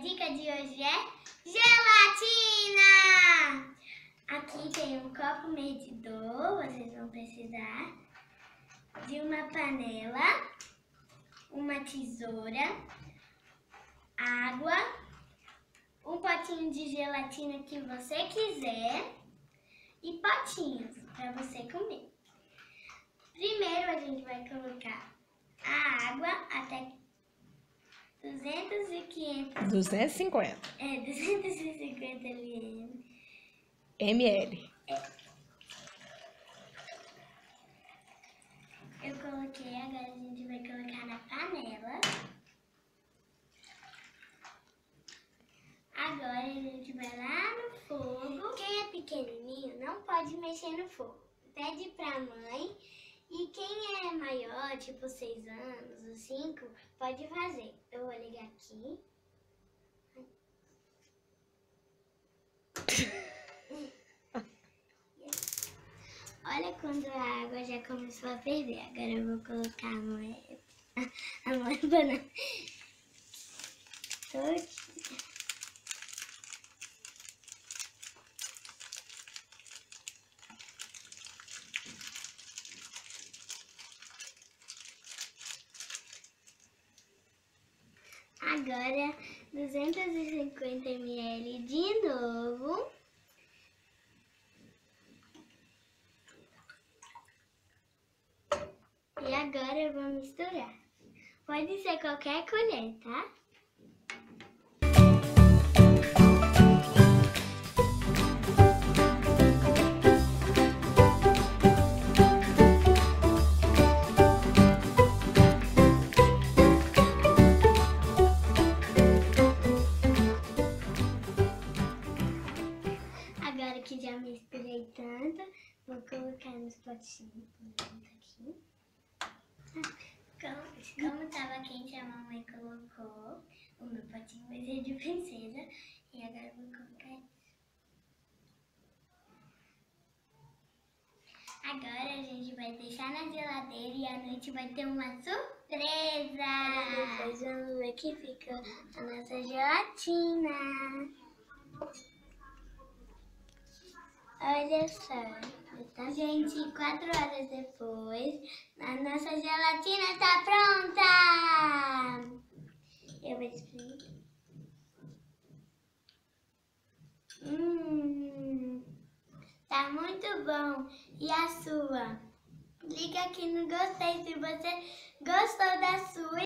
dica de hoje é gelatina! Aqui tem um copo medidor, vocês vão precisar de uma panela, uma tesoura, água, um potinho de gelatina que você quiser e potinhos para você comer. Primeiro a gente vai colocar a água até 250 ml. Eu coloquei, agora a gente vai colocar na panela. Agora a gente vai lá no fogo. Quem é pequenininho não pode mexer no fogo. Pede pra mãe. E quem é maior, tipo 6 anos ou 5, pode fazer. Eu vou ligar aqui. Olha quando a água já começou a ferver. Agora eu vou colocar a moeda todinha. Agora 250 ml de novo. E agora eu vou misturar. Pode ser qualquer colher, tá? Agora que já misturei tanto, vou colocar nos potinhos aqui. Como estava quente, a mamãe colocou o meu potinho, vai ser de princesa. E agora eu vou colocar isso. Agora a gente vai deixar na geladeira e à noite vai ter uma surpresa. Depois vamos ver que fica a nossa gelatina. Olha só, tá, gente? 4 horas depois, a nossa gelatina tá pronta! Eu vou experimentar. Tá muito bom. E a sua? Clica aqui no gostei se você gostou da sua.